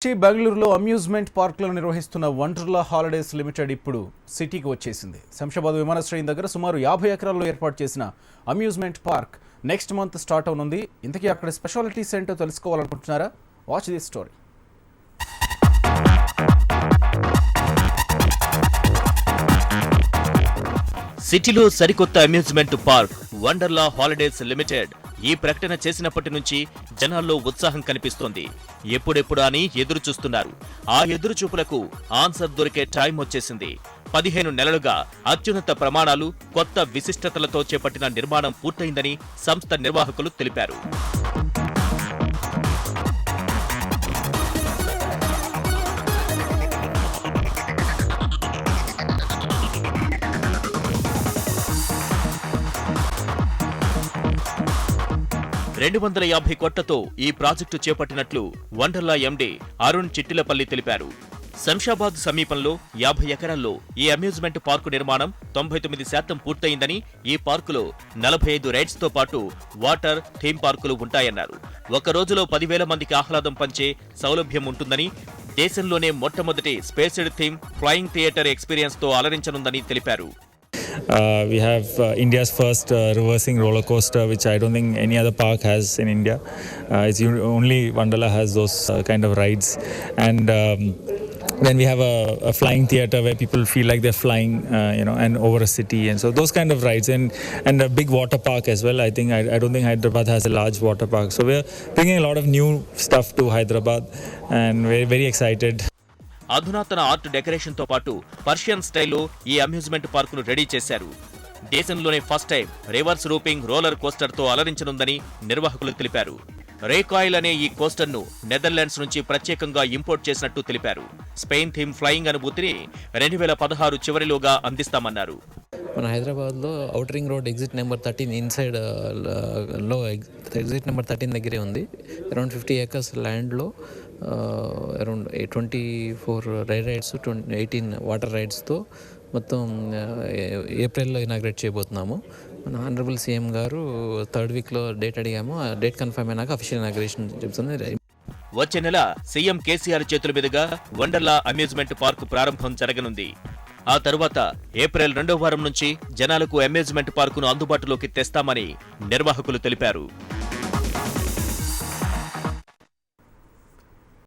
బెంగళూరులో అమ్యూజ్మెంట్ పార్కులను నిర్వహిస్తున్న Wonderla holidays limited ఇప్పుడు సిటీకి వచ్చేసింది. శంషాబాద్ విమానాశ్రయం దగ్గర సుమారు 50 ఎకరాల్లో ఏర్పాటు చేసిన amusement park next month start అవనుంది. ఇంతకీ అక్కడ స్పెషాలిటీస్ ఏంటో తెలుసుకోవాలనుకుంటున్నారా? Watch this story. సిటీలో సరికొత్త amusement park Wonderla holidays limited ఈ ప్రకటన చేసినప్పటి నుంచి జనాల్లో ఉత్సాహం కనిపిస్తోంది. ఎప్పుడెప్పుడు అని ఎదురు చూస్తున్నారు. ఆ ఎదురు చూపులకు ఆన్సర్ దొరికే టైం వచ్చేసింది. 15 నెలలుగా అత్యున్నత ప్రమాణాలు, కొత్త విశిష్టతలతో చేపట్టిన నిర్మాణం పూర్తయిందని సంస్థ నిర్వాహకులు తెలిపారు. $250 కోట్లతో ఈ ప్రాజెక్టు చేపట్టినట్లు వండర్లా ఎండీ అరుణ్ చిట్టిలపల్లి తెలిపారు. శంషాబాద్ సమీపంలో 50 ఎకరాల్లో ఈ అమ్యూజ్మెంట్ పార్కు నిర్మాణం 99% పూర్తయిందని, ఈ పార్కులో 45 రైడ్స్ తో పాటు వాటర్, థీమ్ పార్కులు ఉంటాయన్నారు. ఒక రోజులో 10,000 మందికి ఆహ్లాదం పంచే సౌలభ్యం ఉంటుందని, దేశంలోనే మొట్టమొదటి spaced theme flying theatre experience తో అలరించనుందని తెలిపారు. We have India's first reversing roller coaster, which I don't think any other park has in India. It's only Wonderla has those kind of rides, and then we have a flying theater where people feel like they're flying, and over a city, and so those kind of rides, and a big water park as well. I don't think Hyderabad has a large water park, so we're bringing a lot of new stuff to Hyderabad, and we're very excited. అధునాతన art decoration తో పాటు Persian స్టైల్లో ఈ amusement పార్కును ready చేశారు. దేశంలోనే first time reverse looping roller coaster తో అలరించనుందని నిర్వాహకులు తెలిపారు. రేకాయిల్ అనే ఈ కోస్టర్ ను నెదర్లాండ్స్ నుంచి ప్రత్యేకంగా ఇంపోర్ట్ చేసినట్టు తెలిపారు. స్పెయిన్ థీమ్ ఫ్లయింగ్ అనుభూతిని 2016 చివరిలోగా అందిస్తామన్నారు. మన హైదరాబాద్లో outer ring road exit number 13 inside లో ఎగ్జిట్ నెంబర్ 13 దగ్గరే ఉంది. అరౌండ్ 50 acres ల్యాండ్లో అరౌండ్ 24 రైడ్స్, 18 వాటర్ రైడ్స్తో మొత్తం ఏప్రిల్లో ఇనాగ్రేట్ చేయబోతున్నాము. మన ఆనరబుల్ సీఎం గారు 3rd వీక్లో డేట్ అడిగాము. ఆ డేట్ కన్ఫర్మ్ అయినాక అఫీషియల్ ఇనాగ్రేషన్ చెప్తుంది. వచ్చే నెల సీఎం కేసీఆర్ చేతుల మీదుగా వండర్లా అమ్యూజ్మెంట్ పార్క్ ప్రారంభం జరగనుంది. ఆ తరువాత ఏప్రిల్ 2వ వారం నుంచి జనాలకు అమ్యూజ్మెంట్ పార్కును అందుబాటులోకి తెస్తామని నిర్వాహకులు తెలిపారు.